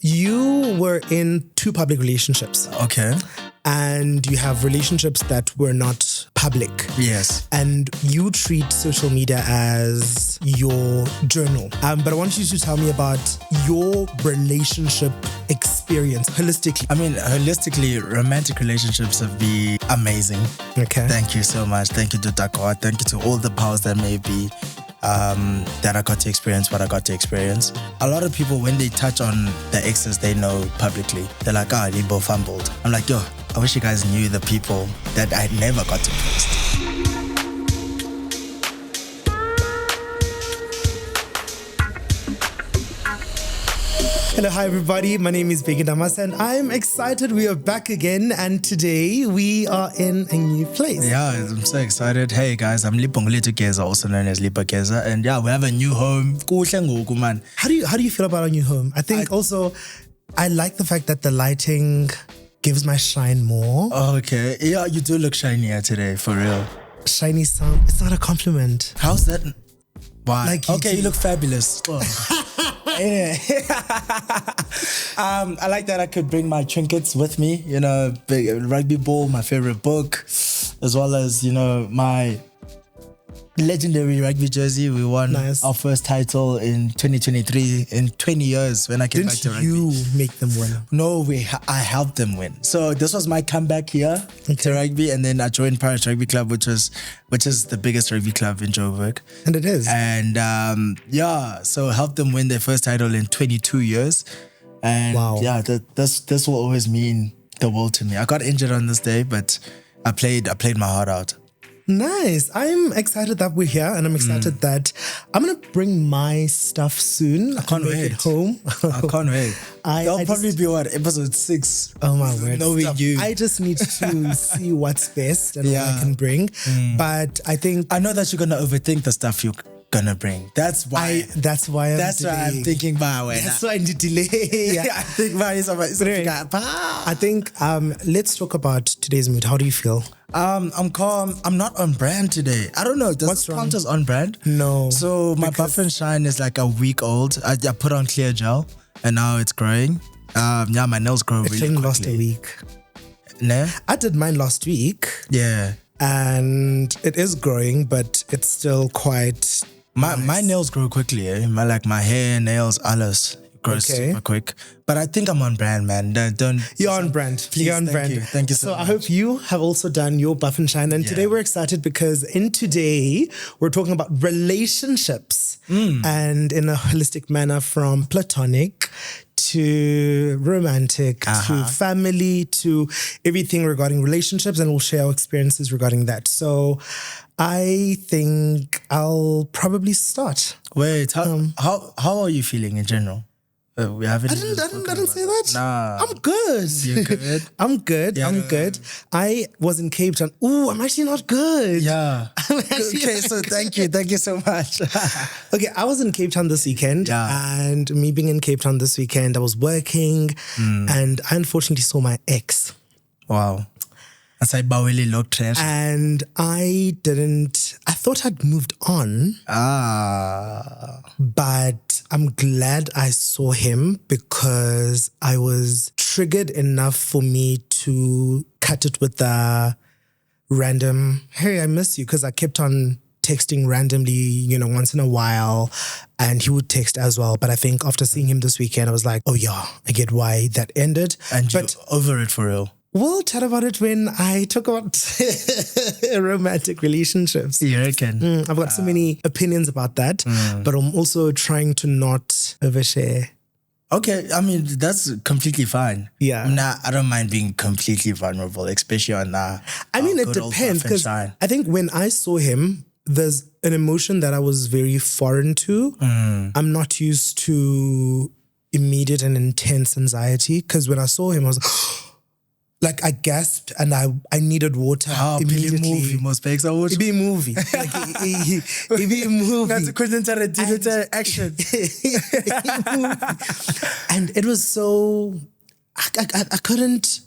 You were in two public relationships. Okay. And you have relationships that were not public. Yes. And you treat social media as your journal. But I want you to tell me about your relationship experience holistically. I mean, holistically, romantic relationships have been amazing. Okay. Thank you so much. Thank you to Dakar. Thank you to all the powers that may be. That I got to experience what I got to experience. A lot of people, when they touch on the exes they know publicly, they're like, they both fumbled. I'm like, yo, I wish you guys knew the people that I never got to post. Hello, hi everybody. My name is Begi Damas and I'm excited we are back again, and today we are in a new place. Yeah, I'm so excited. Hey guys, I'm Lipongoleti Geza, also known as Lipa Geza, and yeah, we have a new home. How do you feel about our new home? I think I like the fact that the lighting gives my shine more. Okay. Yeah, you do look shinier today, for real. Shiny sound. It's not a compliment. How's that? Why? Like you look fabulous. Yeah. I like that I could bring my trinkets with me, big rugby ball, my favorite book, as well as, my legendary rugby jersey. We won our first title in 2023 in 20 years when I came back to rugby. Didn't you make them win? No, I helped them win. So this was my comeback here to rugby, and then I joined Paris Rugby Club, which is the biggest rugby club in Joburg. And it is. And so helped them win their first title in 22 years. And yeah, this will always mean the world to me. I got injured on this day, but I played my heart out. Nice. I'm excited that we're here, and I'm excited that I'm going to bring my stuff soon. I can't wait. It home. I can't wait. That'll probably be episode 6. Oh my word. Knowing you. I just need to see what's best and what I can bring. But I know that you're going to overthink the stuff you're gonna bring. That's why I'm thinking about it. That's why I need delay. I think I think let's talk about today's mood. How do you feel? I'm calm. I'm not on brand today. I don't know. Does this count as on brand? No. So my Buff and Shine is like a week old. I put on clear gel and now it's growing. My nails grow really quickly. Lost a week. Nah? I did mine last week. Yeah. And it is growing, but it's still quite My nails grow quickly, eh? My hair, nails, alles grows super quick. But I think I'm on brand, man. You're on brand. Please, You're on brand. Thank you so much. I hope you have also done your Buff and Shine. And today we're excited because today we're talking about relationships and in a holistic manner, from platonic to romantic to family to everything regarding relationships, and we'll share our experiences regarding that. So I think I'll probably start. Wait, how are you feeling in general? We haven't. I didn't say that. Nah, I'm good. You're good. I'm good. Yeah. I'm good. I was in Cape Town. Ooh, I'm actually not good. Yeah. Okay, so thank you so much. Okay, I was in Cape Town this weekend, and me being in Cape Town this weekend, I was working, and I unfortunately saw my ex. Wow. And I thought I'd moved on. But I'm glad I saw him, because I was triggered enough for me to cut it with the random, hey, I miss you, because I kept on texting randomly, once in a while, and he would text as well. But I think after seeing him this weekend, I was like, oh yeah, I get why that ended. And you're over it for real. We'll chat about it when I talk about romantic relationships. You reckon? I've got so many opinions about that, but I'm also trying to not overshare. Okay, I mean, that's completely fine. Yeah. Nah, I don't mind being completely vulnerable, especially on it depends, because I think when I saw him, there's an emotion that I was very foreign to. I'm not used to immediate and intense anxiety, because when I saw him, I was like, I gasped and I needed water immediately. Movie, most bakes are water. It'd be a movie. It'd be a movie. That's a Quentin Tarantino action. And it was so, I couldn't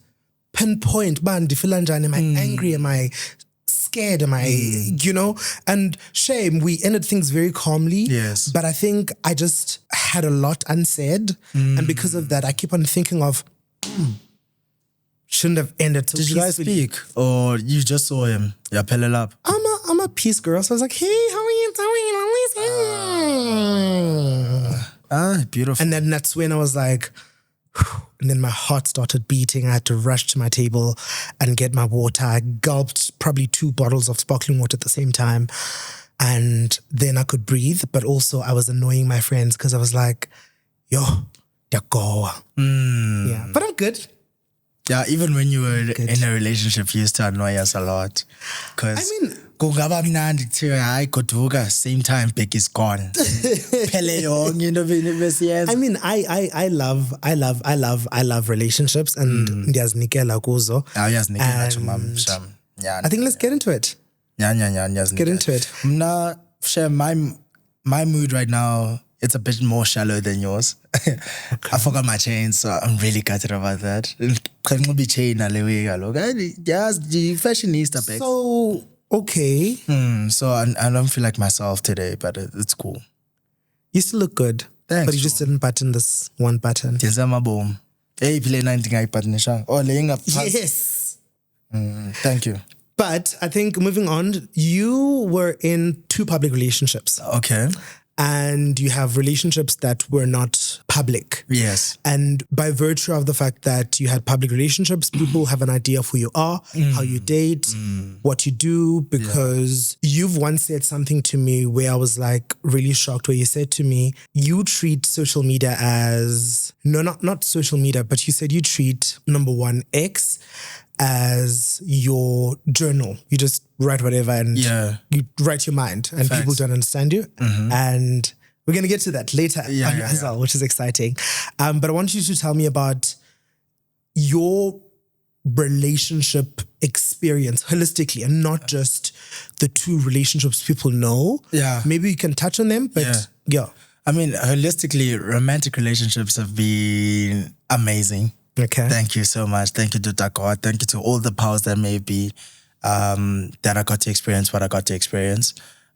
pinpoint, man, am I angry? Am I scared am I, and shame, we ended things very calmly. Yes. But I think I just had a lot unsaid. And because of that, I keep on thinking of, shouldn't have ended so Did you guys peacefully. speak? Or you just saw him? Yeah, pellet up. I'm a peace girl. So I was like, hey, how are you doing? Beautiful. And then that's when I was like, whew, and then my heart started beating. I had to rush to my table and get my water. I gulped probably 2 bottles of sparkling water at the same time. And then I could breathe, but also I was annoying my friends because I was like, yo, go. Yeah, but I'm good. Yeah, even when you were in a relationship, you used to annoy us a lot. Because kungaba mnandi kuthiwa hayi goduka, same time Becky's gone. Phele yonke into besiyenza. I mean, I love relationships and ndiyazinikela kuzo. Uyazinikela nje mam sham. I think let's get into it. Let's get into it. Mna, Shem, my mood right now, it's a bit more shallow than yours. I forgot my chain, so I'm really gutted about that. Can't be chain yes, the fashionista back. So okay. So I don't feel like myself today, but it's cool. You still look good. Thanks. But you just didn't button this one button. Hey, play 19 I button. Oh, laying up. Yes. Thank you. But I think moving on, you were in 2 public relationships. Okay. And you have relationships that were not public. Yes. And by virtue of the fact that you had public relationships, people have an idea of who you are, how you date, what you do, because you've once said something to me where I was like really shocked, where you said to me, you treat social media as, no, not social media, but you said you treat number 1, X, as your journal. You just write whatever and you write your mind and people don't understand you. And we're going to get to that later as well, which is exciting. But I want you to tell me about your relationship experience holistically and not just the 2 relationships people know. Yeah. Maybe you can touch on them, but yeah. I mean, holistically, romantic relationships have been amazing. Okay. Thank you so much. Thank you to Dakar. Thank you to all the powers that may be that I got to experience what I got to experience.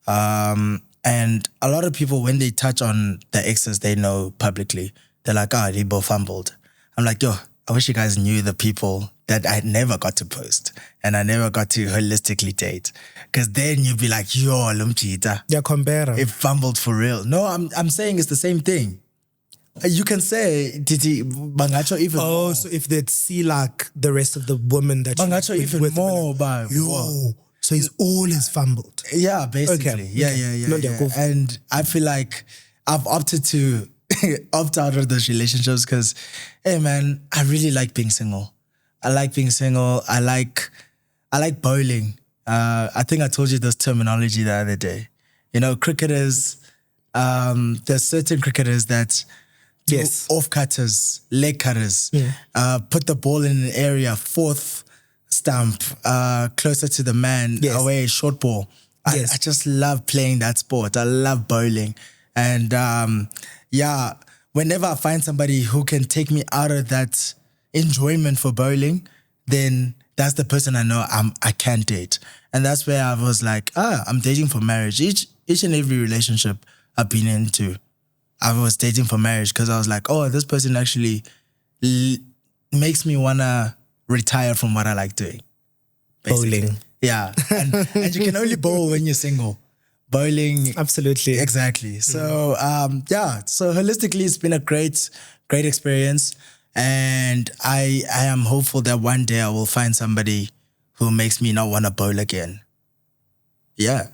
And a lot of people, when they touch on the exes they know publicly, they're like, they both fumbled. I'm like, yo, I wish you guys knew the people that I never got to post and I never got to holistically date. Because then you'd be like, yo, lumchita. Yeah, compare. It fumbled for real. No, I'm saying it's the same thing. You can say, Titi, bangacho even more. So if they'd see like the rest of the women that bangacho even with more, like, yo, so he's always fumbled. Yeah, basically. Okay. Yeah. And I feel like I've opted to opt out of those relationships because, hey man, I really like being single. I like being single. I like bowling. I think I told you this terminology the other day. You know, cricketers, there's certain cricketers that off cutters, leg cutters, put the ball in an area, 4th stump, closer to the man, away, short ball. I just love playing that sport. I love bowling. And whenever I find somebody who can take me out of that enjoyment for bowling, then that's the person I know I can date. And that's where I was like, I'm dating for marriage. Each and every relationship I've been into, I was dating for marriage because I was like, this person actually makes me want to retire from what I like doing. Basically. Bowling. Yeah. And you can only bowl when you're single. Bowling. Absolutely. Exactly. So, so holistically, it's been a great experience. And I am hopeful that one day I will find somebody who makes me not want to bowl again. Yeah.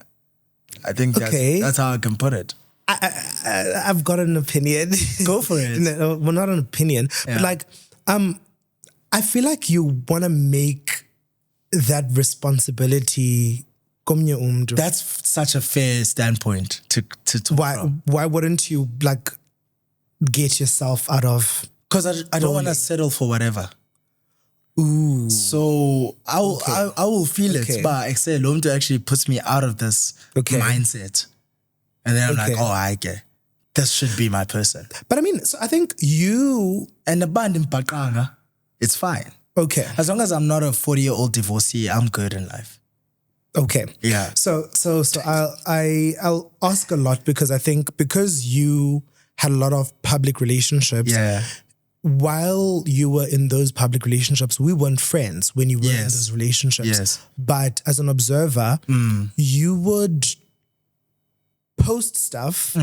I think that's how I can put it. I've got an opinion. Go for it. No, well, not an opinion, but like, I feel like you want to make that responsibility. That's such a fair standpoint to talk from. Why wouldn't you like get yourself out of? Because I don't want to settle for whatever. Ooh. So I will feel it, but Excel actually puts me out of this mindset. And then I'm like, I get this should be my person. But I mean, so I think you and the band in it's fine. Okay. As long as I'm not a 40-year-old divorcee, I'm good in life. Okay. Yeah. So I'll ask a lot because I think because you had a lot of public relationships. Yeah. While you were in those public relationships, we weren't friends when you were in Yes. those relationships. Yes. But as an observer, you would post stuff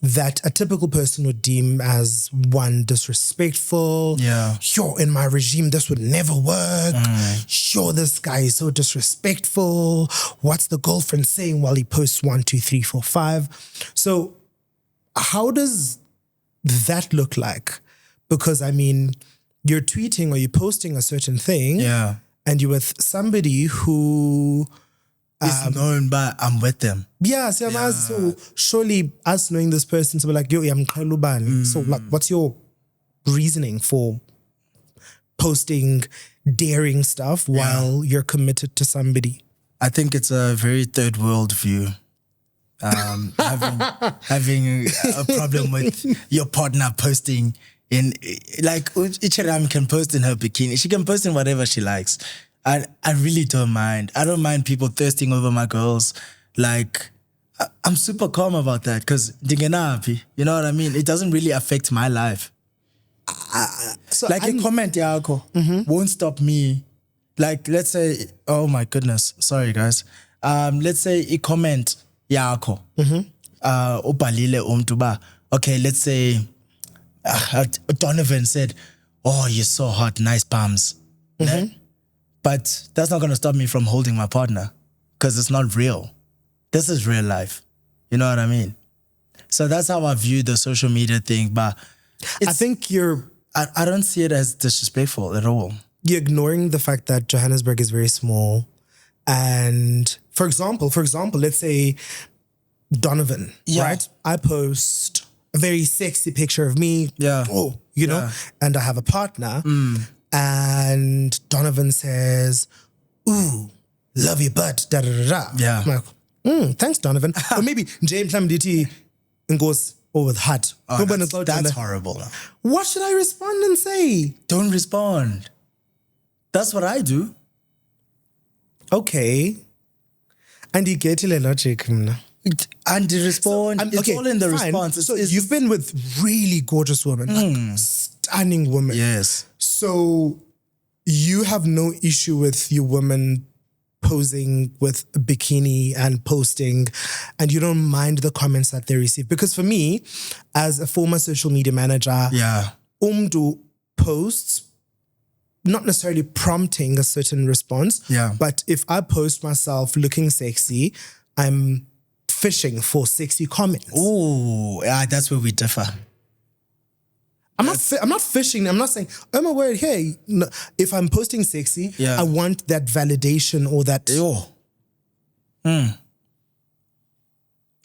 that a typical person would deem as one disrespectful. Yeah. Yo, in my regime, this would never work. Yo, this guy is so disrespectful. What's the girlfriend saying while he posts 1, 2, 3, 4, 5? So how does that look like? Because I mean, you're tweeting or you're posting a certain thing. Yeah. And you're with somebody who is known by I'm with them. Yeah, so surely us knowing this person to be like, yo, I'm Kaluban. So like, what's your reasoning for posting daring stuff while you're committed to somebody? I think it's a very third world view. Having a problem with your partner posting in, like, Ichiram can post in her bikini. She can post in whatever she likes. I really don't mind. I don't mind people thirsting over my girls. Like, I'm super calm about that because you know what I mean? It doesn't really affect my life. So like a comment yako won't stop me. Like, let's say, oh my goodness, sorry guys. Let's say a comment yako. Ubalile umtuba. Okay, let's say Donovan said, "Oh, you're so hot, nice palms." But that's not going to stop me from holding my partner because it's not real. This is real life. You know what I mean? So that's how I view the social media thing. But I think I don't see it as disrespectful at all. You're ignoring the fact that Johannesburg is very small. And for example, let's say Donovan, right? I post a very sexy picture of me. Yeah. Oh, you know, and I have a partner. And Donovan says, "Ooh, love your butt, da da da da." Yeah. I'm like, thanks, Donovan. Or maybe James Lamditi and goes, "Oh, with hot." Oh, that's horrible. What should I respond and say? Don't respond. That's what I do. Okay. And you get the logic. And the respond, it's all in the fine. response. So you've been with really gorgeous women, like stunning women. Yes. So you have no issue with your women posing with a bikini and posting, and you don't mind the comments that they receive. Because for me, as a former social media manager, Umdu posts, not necessarily prompting a certain response, but if I post myself looking sexy, I'm fishing for sexy comments. Oh, yeah, that's where we differ. I'm not fishing. I'm not saying, oh my word, hey, no, if I'm posting sexy, I want that validation or that.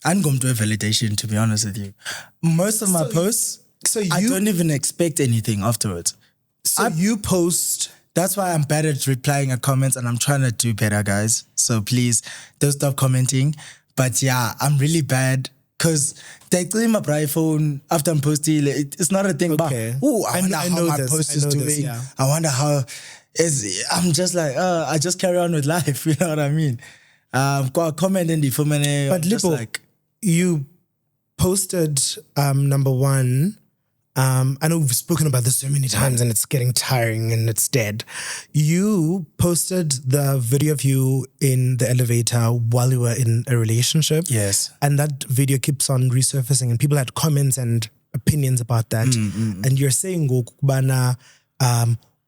I'm going to do a validation, to be honest with you. Most of my posts, I don't even expect anything afterwards. So you post. That's why I'm bad at replying at comments, and I'm trying to do better, guys. So please don't stop commenting. But yeah, I'm really bad. Because they clean my iPhone after I'm posting. It's not a thing. Okay. But, I wonder how my post is doing. I wonder how I'm just like, I just carry on with life. You know what I mean? Comment in the phone. But Lipo, like, you posted number one. I know we've spoken about this so many times and it's getting tiring and it's dead. You posted the video of you in the elevator while you were in a relationship. Yes. And that video keeps on resurfacing and people had comments and opinions about that. And you're saying, oh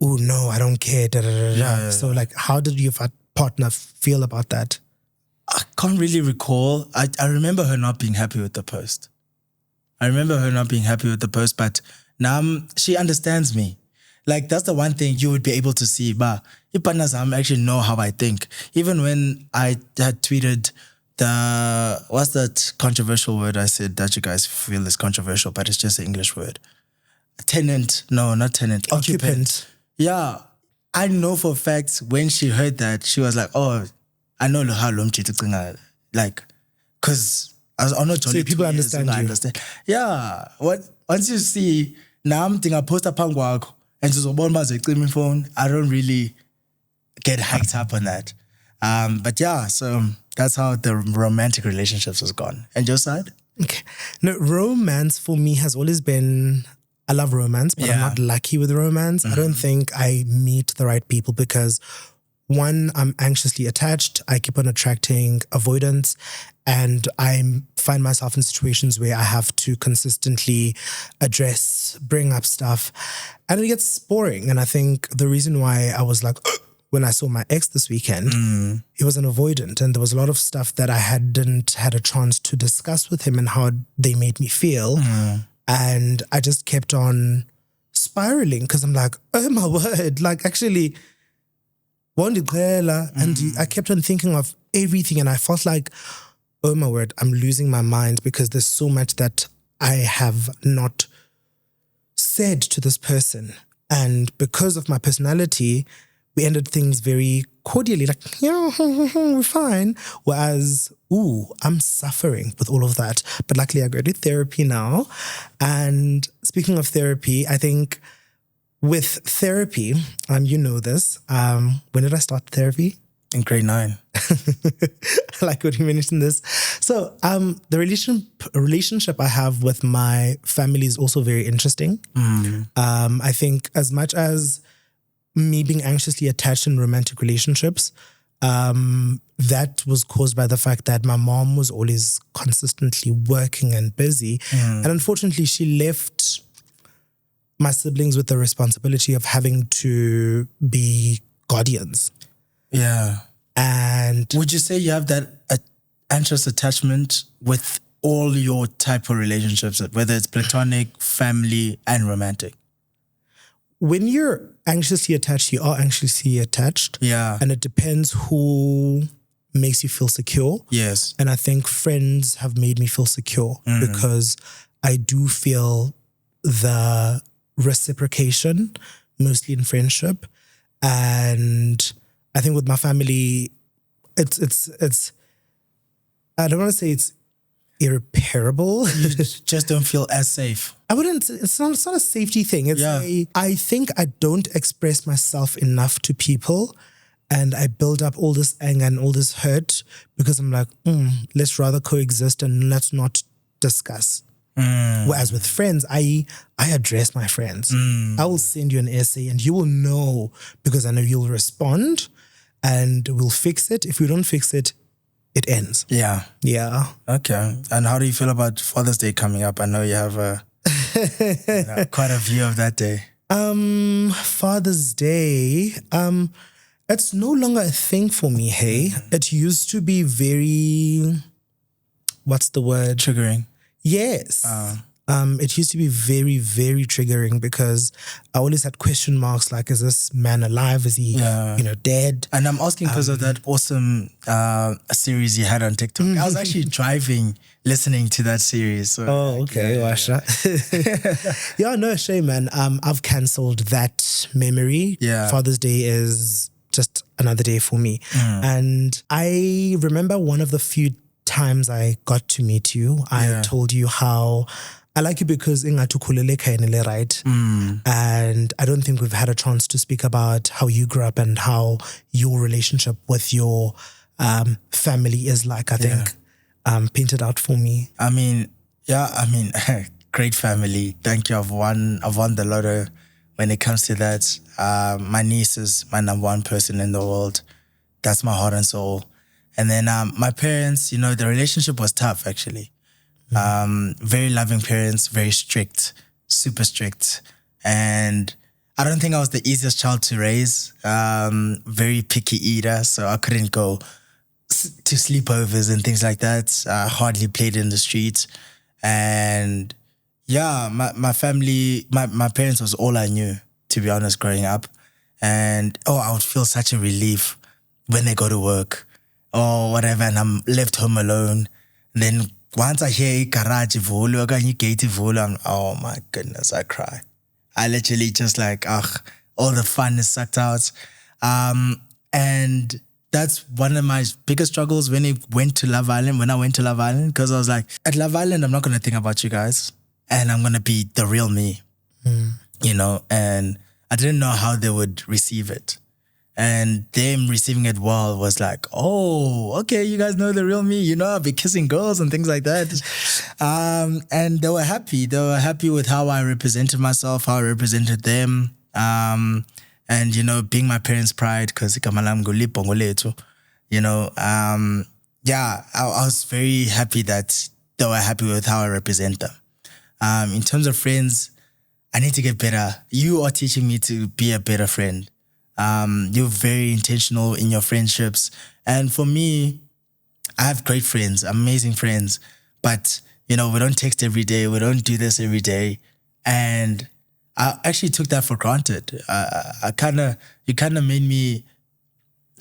no, I don't care. Da, da, da, da. So like, how did your partner feel about that? I can't really recall. I remember her not being happy with the post. But now she understands me. Like, that's the one thing you would be able to see. But your partners actually know how I think. Even when I had tweeted what's that controversial word I said that you guys feel is controversial, but it's just an English word. Tenant. No, not tenant. Occupant. Yeah. I know for a fact when she heard that, she was like, oh, I know how like, because I was on a journey. So people understand you. Understand. Yeah. Once you see, now I'm thinking I post a pangwako and just one buzz a cleaning phone, I don't really get hyped up on that. But yeah, so that's how the romantic relationships has gone. And your side? Okay. No, romance for me has always been, I love romance, but I'm not lucky with romance. I don't think I meet the right people because one, I'm anxiously attached. I keep on attracting avoidance, and I find myself in situations where I have to consistently bring up stuff, and it gets boring. And I think the reason why I was like, when I saw my ex this weekend, he was an avoidant, and there was a lot of stuff that I hadn't had a chance to discuss with him and how they made me feel. And I just kept on spiraling because I'm like, oh my word, like actually, and I kept on thinking of everything, and I felt like, oh my word, I'm losing my mind because there's so much that I have not said to this person. And because of my personality, we ended things very cordially, like, yeah, we're fine. Whereas, I'm suffering with all of that. But luckily I go to therapy now. And speaking of therapy, I think with therapy, you know this, when did I start therapy? In grade 9. I like what you mentioned this. So the relationship I have with my family is also very interesting. I think as much as me being anxiously attached in romantic relationships, that was caused by the fact that my mom was always consistently working and busy. And unfortunately, she left my siblings with the responsibility of having to be guardians. Yeah. And would you say you have that anxious attachment with all your type of relationships, whether it's platonic, family, and romantic? When you're anxiously attached, you are anxiously attached. Yeah. And it depends who makes you feel secure. Yes. And I think friends have made me feel secure because I do feel the reciprocation, mostly in friendship. And I think with my family, it's I don't want to say it's irreparable. You just don't feel as safe. I wouldn't, it's not a safety thing. I think I don't express myself enough to people, and I build up all this anger and all this hurt because I'm like, let's rather coexist and let's not discuss. Whereas with friends, I address my friends. I will send you an essay and you will know because I know you'll respond and we'll fix it. If we don't fix it, it ends. Yeah. Yeah. Okay. And how do you feel about Father's Day coming up? I know you have quite a view of that day. Father's Day, it's no longer a thing for me, hey? It used to be very, what's the word? Triggering. Yes. It used to be very, very triggering because I always had question marks like, is this man alive? Is he, dead? And I'm asking because of that awesome series you had on TikTok. I was actually driving, listening to that series. So okay. Washa. Yeah, no, shame, man. I've cancelled that memory. Yeah. Father's Day is just another day for me. And I remember one of the few times I got to meet you, I told you how I like you because right? And I don't think we've had a chance to speak about how you grew up and how your relationship with your family is like, I think, painted out for me. I mean, great family. Thank you. I've won the lotto when it comes to that. My niece is my number one person in the world. That's my heart and soul. And then my parents, the relationship was tough, actually. Very loving parents, very strict, super strict. And I don't think I was the easiest child to raise. Very picky eater, so I couldn't go to sleepovers and things like that. I hardly played in the streets. And yeah, my family, my parents was all I knew, to be honest, growing up. And I would feel such a relief when they go to work or whatever, and I'm left home alone. And then once I hear garage volo, gate volo, oh my goodness, I cry. I literally just like, all the fun is sucked out. And that's one of my biggest struggles when I went to Love Island, because I was like, at Love Island, I'm not going to think about you guys, and I'm going to be the real me, and I didn't know how they would receive it. And them receiving it well was like, oh, okay, you guys know the real me. You know, I'll be kissing girls and things like that. And they were happy. They were happy with how I represented myself, how I represented them. And, you know, being my parents' pride, because I was very happy that they were happy with how I represent them. In terms of friends, I need to get better. You are teaching me to be a better friend. You're very intentional in your friendships. And for me, I have great friends, amazing friends. But, you know, we don't text every day. We don't do this every day. And I actually took that for granted. You kind of made me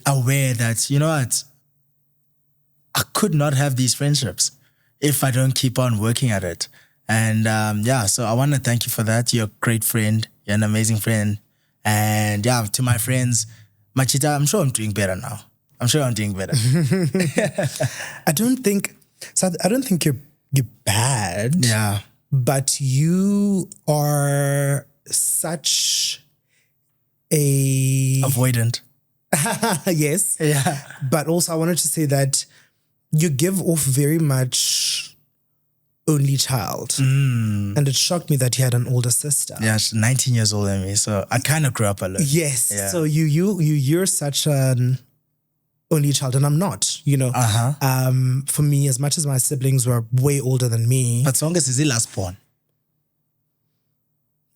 aware that, you know what, I could not have these friendships if I don't keep on working at it. And so I want to thank you for that. You're a great friend. You're an amazing friend. And yeah, to my friends, Machita, I'm sure I'm doing better now. I'm sure I'm doing better. I don't think you're bad. Yeah. But you are such a avoidant. Yes. Yeah. But also I wanted to say that you give off very much only child. And it shocked me that you had an older sister. Yeah, she's 19 years older than me. So I kind of grew up alone. Yes. Yeah. So you're such an only child, and I'm not, you know. For me, as much as my siblings were way older than me. But Songas is the last born.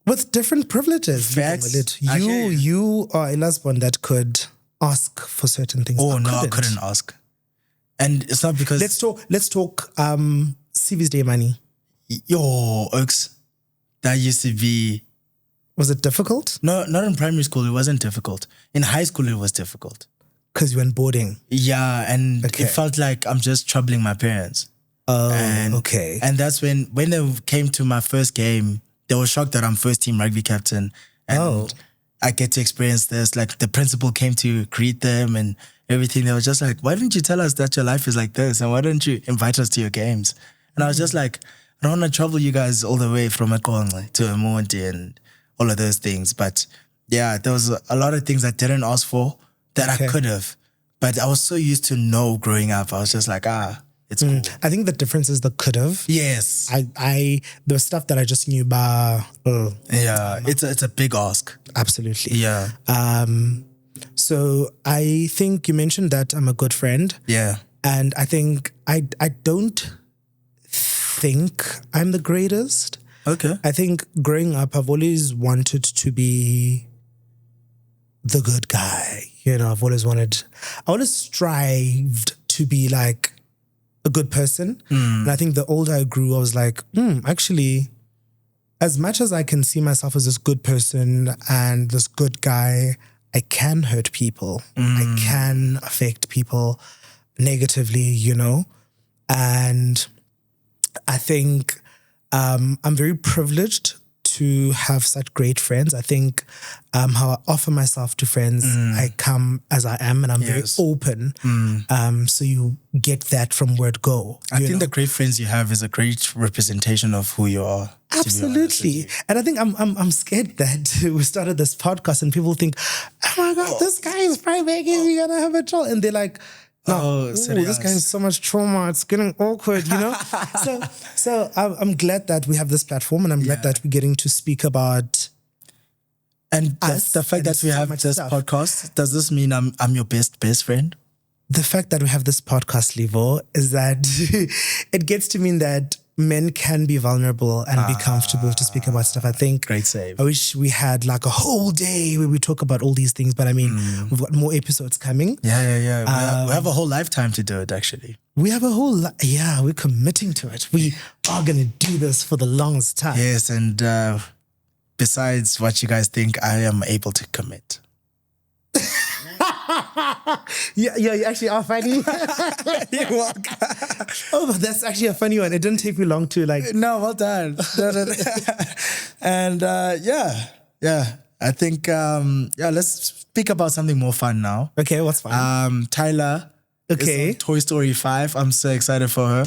With different privileges. Facts. You are a last born that could ask for certain things. I couldn't ask. And it's not because... Let's talk CV's Day money. Yo, Oaks, that used to be... Was it difficult? No, not in primary school. It wasn't difficult. In high school, it was difficult. Because you went boarding. Yeah, and it felt like I'm just troubling my parents. Okay. And that's when they came to my first game, they were shocked that I'm first team rugby captain. And I get to experience this. Like the principal came to greet them and everything. They were just like, why didn't you tell us that your life is like this? And why don't you invite us to your games? And I was just like, I don't want to trouble you guys all the way from Ekong to Emonti and all of those things. But yeah, there was a lot of things I didn't ask for that I could have. But I was so used to no growing up. I was just like, it's cool. I think the difference is the could have. Yes. The stuff that I just knew about. Yeah, it's a big ask. Absolutely. Yeah. So I think you mentioned that I'm a good friend. Yeah. And I think I don't think I'm the greatest. Okay. I think growing up, I've always wanted to be the good guy. You know, I always strived to be like a good person. And I think the older I grew, I was like, actually, as much as I can see myself as this good person and this good guy, I can hurt people. I can affect people negatively, you know? And I think I'm very privileged to have such great friends. I think how I offer myself to friends, I come as I am and I'm very open. So you get that from word go. I think the great friends you have is a great representation of who you are. Absolutely. And I think I'm scared that we started this podcast and people think, oh my God, this guy is probably making me gonna have a child. And they're like, no, this guy has so much trauma. It's getting awkward, you know? so I'm glad that we have this platform and I'm glad that we're getting to speak about and the fact that we have this podcast, does this mean I'm your best friend? The fact that we have this podcast, Livo, is that it gets to mean that men can be vulnerable and be comfortable to speak about stuff. I think. Great save. I wish we had like a whole day where we talk about all these things, but I mean, we've got more episodes coming. Yeah. We have a whole lifetime to do it, actually. We have a whole we're committing to it. We are going to do this for the longest time. Yes, and besides what you guys think, I am able to commit. Yeah, you actually are funny. You're welcome. Oh, that's actually a funny one. It didn't take me long to like. No, well done. And I think let's speak about something more fun now. Okay, what's fun? Tyler Okay. It's on Toy Story 5. I'm so excited for her.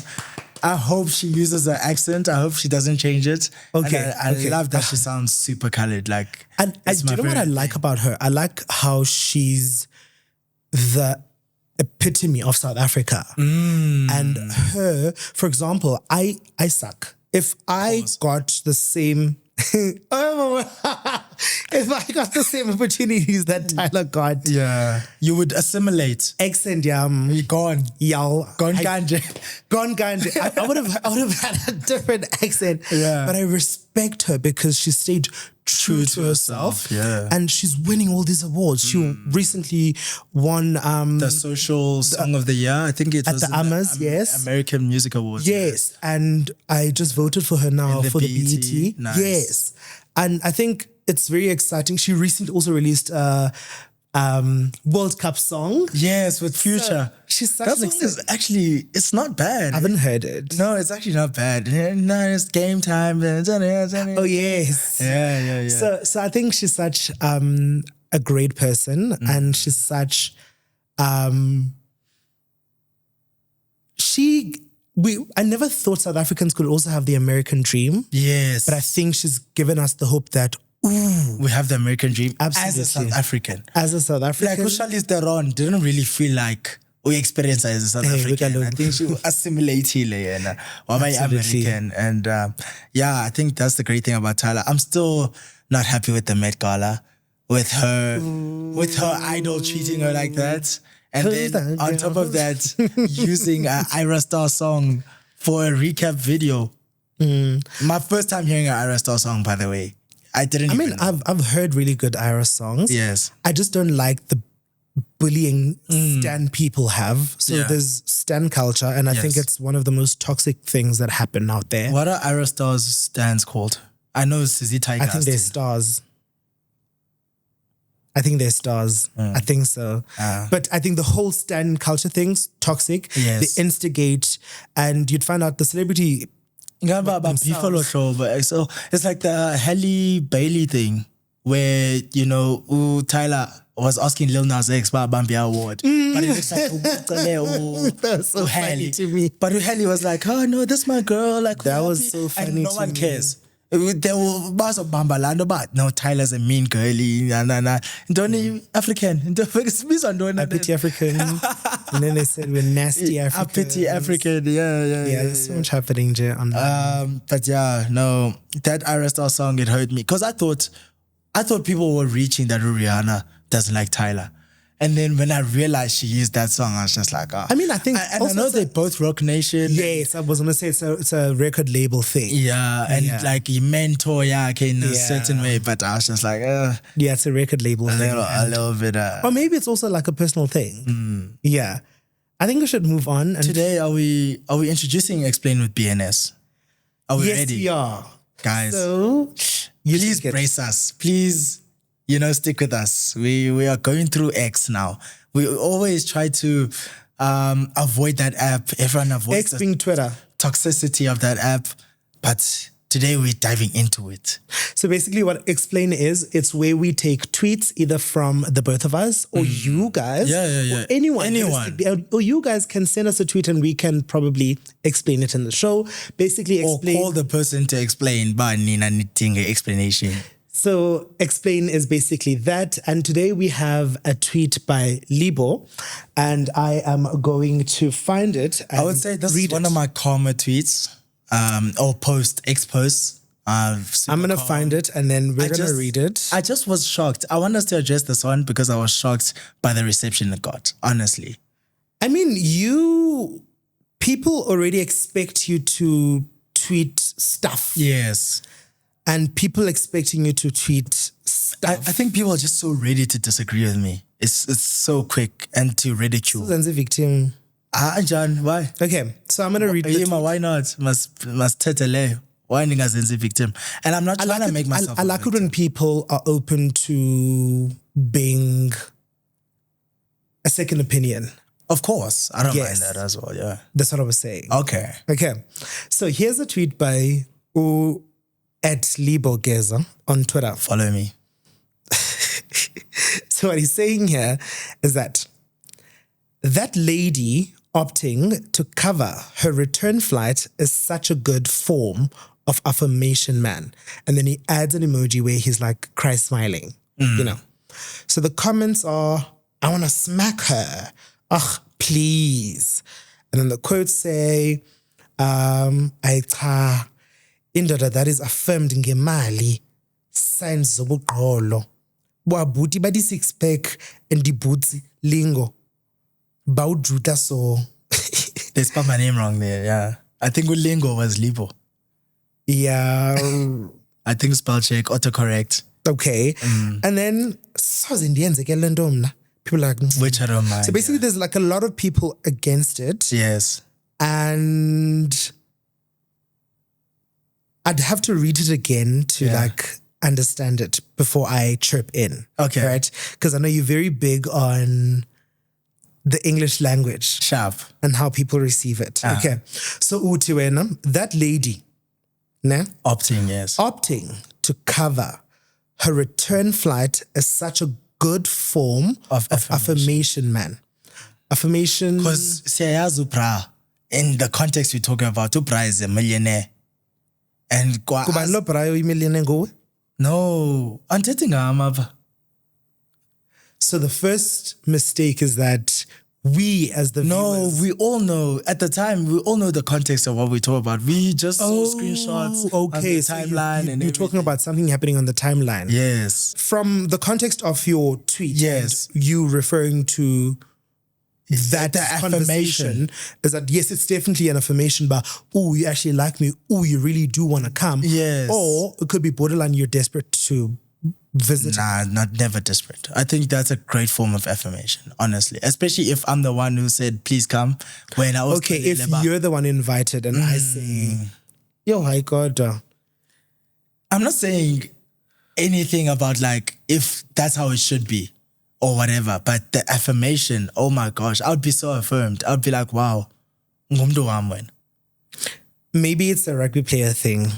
I hope she uses her accent. I hope she doesn't change it. Okay, And I okay. love that she sounds super colored. Like, And it's do my you know what I favorite like thing. about her? I like how she's the epitome of South Africa. And her, for example, I suck. If I got the same if I got the same opportunities that Tyler got, Yeah. You would assimilate. accent, Gone. y'all, Gone ganje. gone ganje. I would have had a different accent. Yeah. But I respect her because she stayed true to herself. yeah. And she's winning all these awards. She recently won The social song of the year. I think it was the Amas, yes. American Music Awards. Yes, and I just voted for her now the for the BET. BET. Nice. Yes, and I think it's very exciting. She recently also released a World Cup song. Yes, with Future. She's such That an song is actually, it's not bad. I haven't heard it. No, it's actually not bad. No, it's game time. Oh yes. Yeah. So I think she's such a great person, and she's such I never thought South Africans could also have the American dream, Yes. but I think she's given us the hope that we have the American dream as a Absolutely. South African. as a South Like, African, Charlize Theron didn't really feel like we experience her as a South Hey, African. look at I think she assimilated Absolutely. American. And yeah, I think that's the great thing about Tyler. I'm still not happy with the Met Gala, with her idol treating her like that. And Who's then that on girl? top of that, using an Ira Star song for a recap video. My first time hearing an Ira Star song, by the way. I mean, I've heard really good Ira songs. Yes. I just don't like the bullying stan people have. So Yeah. there's stan culture, and I think Yes. it's one of the most toxic things that happen out there. What are Ira Star's stands called? I know it's Sizzy Tiger. I think they're stars. I think so. But I think the whole stan culture thing's toxic. Yes. They instigate, and you'd find out the celebrity. About Buffalo show, but so it's like the Halle Bailey thing where Tyler was asking Lil Nas X about Bambia Award, but it looks like That's so funny to me. But Halle was like, "Oh no, this my girl." Like That we're was happy. so funny And no to one me. cares. There were bars of Bambalando, but no, Tyler's a mean girly. Don't African. A pity African. And then they said we're nasty A African. pity African. Yeah. Yeah, there's so much happening there on that. But yeah, no, that Ira Star song, it hurt me because I thought people were reaching that Rihanna doesn't like Tyler, and then when I realized she used that song, I was just like, oh. I mean, I think and I also know it's they both Rock Nation. Yes, I was gonna say it's a record label thing. Yeah, and Yeah. like you mentor, okay, in a Yeah. certain way, but I was just like, Yeah, it's a record label thing. a little bit. Or maybe it's also like a personal thing. Yeah. I think we should move on. And Today, are we introducing Explain with BNS? Are we yes, ready, we are. guys? So you Please brace us. Please, stick with us. We are going through X now. We always try to avoid that app. Everyone avoids X the being Twitter. toxicity of that app. But today we're diving into it. So basically what Explain is, it's where we take tweets either from the both of us or you guys. Yeah. Or anyone. Anyone. Or you guys can send us a tweet and we can probably explain it in the show. Basically Or explain. call the person to explain, but Nina needing an explanation. So Explain is basically that. And today we have a tweet by Libo, and I am going to find it. I would say this is one of my calmer tweets, or X posts. I'm going to find it and then we're going to read it. I just was shocked. I want us to address this one because I was shocked by the reception it got, honestly. I mean, people already expect you to tweet stuff. Yes. And people expecting you to tweet stuff. I think people are just so ready to disagree with me. It's so quick and to ridicule. As a victim. John, why? Okay, so I'm going to read the Why not? Must tetele. Why niggas a victim? And I'm not trying to make myself I like it when people are open to being a second opinion. Of course. I don't mind Yes. that as well, yeah. That's what I was saying. Okay. Okay, so here's a tweet by @Libogeza on Twitter. Follow me. So what he's saying here is that That lady opting to cover her return flight is such a good form of affirmation, man. And then he adds an emoji where he's like cry smiling, you know. So the comments are, I want to smack her. Ugh, please. And then the quotes say, I cha indoda that is affirmed ngemali signs zobuqolo babuti badi six pack and the boots lingo bawujuta so. They spelled my name wrong there. Yeah, I think lingo was libo. Yeah, I think spell check autocorrect. Okay, and then people are like, which I don't mind. So basically, there's like a lot of people against it. Yes. And I'd have to read it again to like understand it before I chirp in. Okay. Right? Because I know you're very big on the English language. Sharp. And how people receive it. Okay. So Utiwena, that lady, ne? Opting to cover her return flight is such a good form of affirmation, man. Affirmation. Because in the context we're talking about, Upra is a millionaire. And no, so the first mistake is that we as the viewers, we all know at the time, we all know the context of what we talk about. We just saw screenshots on the timeline. You're talking about something happening on the timeline. Yes. From the context of your tweet, yes, you referring to that affirmation is that, yes, it's definitely an affirmation, but, oh, you actually like me. Oh, you really do want to come. Yes. Or it could be borderline, you're desperate to visit. Nah, never desperate. I think that's a great form of affirmation, honestly. Especially if I'm the one who said, please come. When I was if you're the one invited and I say, yo, hi God. I'm not saying anything about like, if that's how it should be or whatever, but the affirmation, oh my gosh, I would be so affirmed. I would be like, wow. Maybe it's a rugby player thing.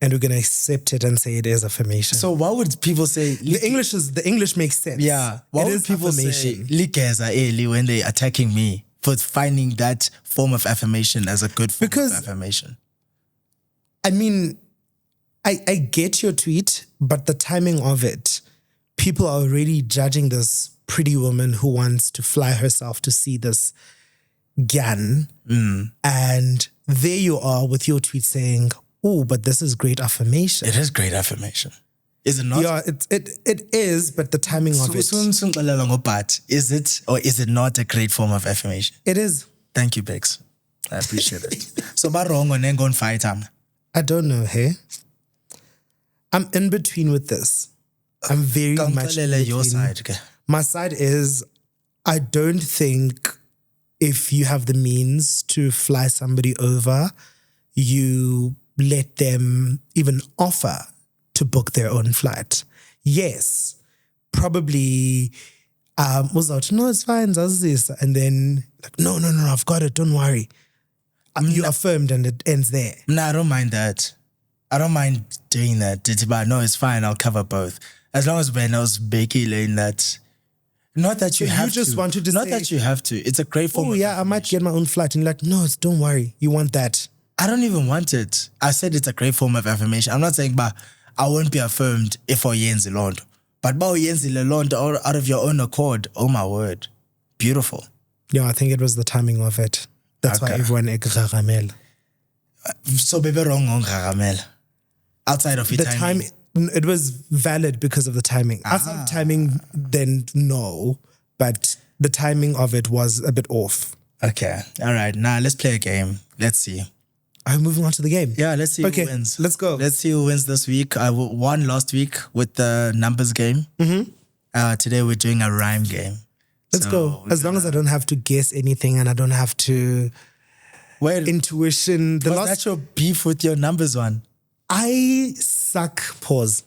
And we're gonna accept it and say it is affirmation. So what would people say? The English makes sense. Yeah. What would people say when they're attacking me for finding that form of affirmation as a good form of affirmation? I mean, I get your tweet, but the timing of it, people are already judging this pretty woman who wants to fly herself to see this Gyan. And there you are with your tweet saying, oh, but this is great affirmation. It is great affirmation. Is it not? Yeah, it is, but the timing of it. But is it or is it not a great form of affirmation? It is. Thank you, Bex. I appreciate it. So, but wrong on then go and fight him. I don't know, hey? I'm in between with this. I'm very much in between. Your side. Okay. My side is, I don't think if you have the means to fly somebody over, you let them even offer to book their own flight. Yes, probably was out, no, it's fine, and then like, no, I've got it, don't worry. You affirmed and it ends there. No, I don't mind that. I don't mind doing that. No, it's fine, I'll cover both. As long as when I was Becky in that. Not that you have to. You just wanted to not say, that you have to. It's a great form of I might get my own flight. And you're like, no, don't worry. You want that. I don't even want it. I said it's a great form of affirmation. I'm not saying, but I won't be affirmed if I yenzi londo. But ba yenzi londo out of your own accord. Oh my word. Beautiful. Yeah, I think it was the timing of it. That's why everyone gagamel. So baby wrong on gagamel. Outside of the timing. It was valid because of the timing. Outside of timing, then no. But the timing of it was a bit off. Okay. All right. Now let's play a game. Let's see. Are we moving on to the game? Yeah, let's see who wins. Let's go. Let's see who wins this week. I won last week with the numbers game. Today we're doing a rhyme game. Let's go. As long as I don't have to guess anything and I don't have to... Well, intuition. Was that your beef with your numbers one? I suck. Pause.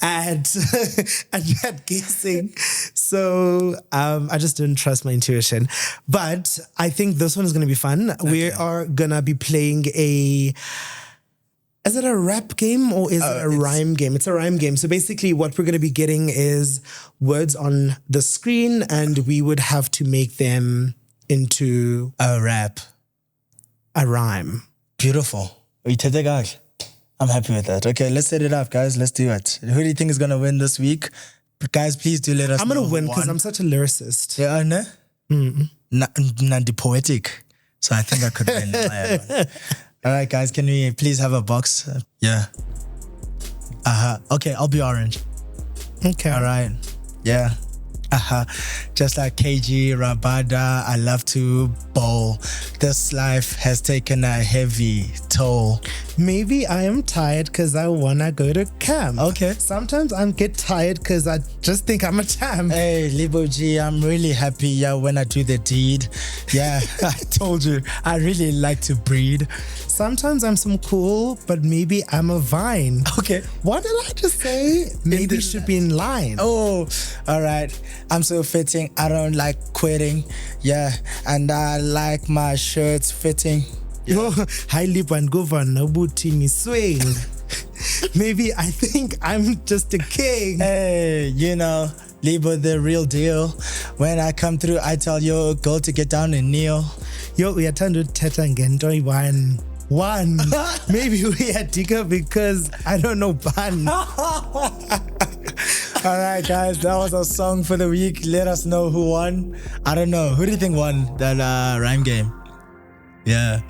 and that guessing. So I just didn't trust my intuition. But I think this one is going to be fun. Okay. We are going to be playing a Is it a rap game or is it a rhyme game? It's a rhyme game. So basically what we're going to be getting is words on the screen and we would have to make them into a rap. A rhyme. Beautiful. I'm happy with that. Okay, let's set it up, guys. Let's do it. Who do you think is going to win this week? But guys, please do let us know. I'm going to win because I'm such a lyricist. Yeah, no? Nandi poetic. So I think I could win. All right, guys, can we please have a box? Yeah. Okay, I'll be orange. Okay. All right. Yeah. Just like KG, Rabada, I love to bowl. This life has taken a heavy toll. Maybe I am tired because I want to go to camp. Okay. Sometimes I get tired because I just think I'm a champ. Hey, Libo G, I'm really happy when I do the deed. Yeah, I told you, I really like to breed. Sometimes I'm some cool, but maybe I'm a vine. Okay. What did I just say? Maybe should be in line. Oh, all right. I'm so fitting. I don't like quitting. Yeah, and I like my shirts fitting. Yo, hi Lip and Governor Butini swing. Maybe I think I'm just a king. Hey, Libo the real deal. When I come through, I tell your girl to get down and kneel. Yo, we are trying to teta and enjoy one. Maybe we are digger because I don't know ban. All right, guys, that was our song for the week. Let us know who won. I don't know. Who do you think won that rhyme game? Yeah.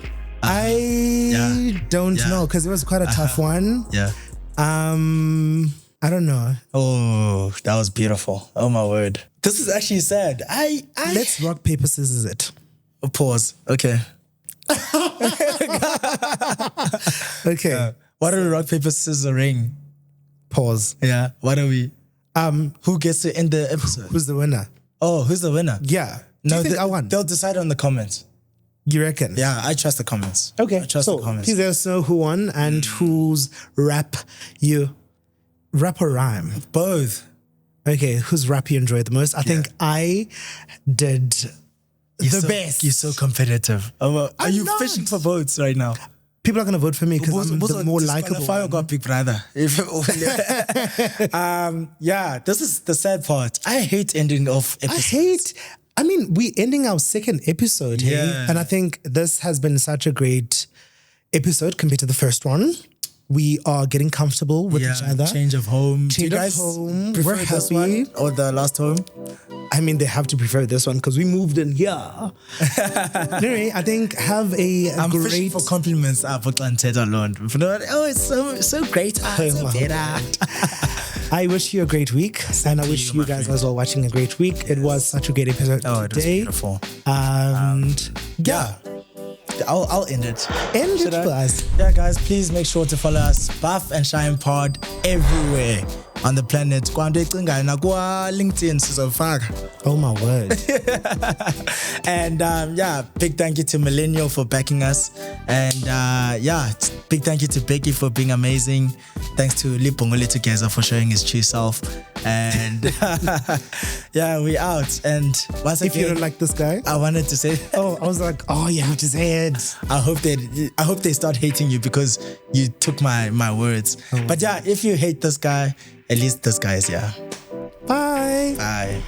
I don't know because it was quite a tough one. Yeah. I don't know. Oh, that was beautiful. Oh my word. This is actually sad. Let's rock, paper, scissors it. Pause. Okay. Okay. What are we rock, paper, scissors, ring? Pause. Yeah. What are we? Who gets to end the episode? Who's the winner? Oh, who's the winner? Yeah. No, I won? They'll decide on the comments. You reckon? Yeah, I trust the comments. Okay. I trust the comments. Please let us know who won and whose rap or rhyme? Both. Okay, whose rap you enjoyed the most? I think I did the best. You're so competitive. Are you fishing for votes right now? People are going to vote for me because I'm the more likable. Fire got Big Brother. Yeah, this is the sad part. I hate ending off episodes. We're ending our second episode here. Yeah. And I think this has been such a great episode compared to the first one. We are getting comfortable with each other. Change of home. Change of home. We're this happy. One or the last home? They have to prefer this one because we moved in here. Anyway, I think have I'm great... fishing for compliments. Oh, it's so great. So better. I wish you a great week. And I wish you guys as well watching a great week. It was such a great episode today. It was beautiful. And yeah. I'll end it. End it for us. Yeah, guys, please make sure to follow us, Buff and Shine Pod, everywhere on the planet. LinkedIn, oh my word. And big thank you to Millennial for backing us. And big thank you to Becky for being amazing. Thanks to Lipongole Together for showing his true self. And we out. And once again, if you don't like this guy, I wanted to say, I was like, you have to say it. I hope they start hating you because you took my words. But yeah, if you hate this guy, at least this guy is here. Bye. Bye.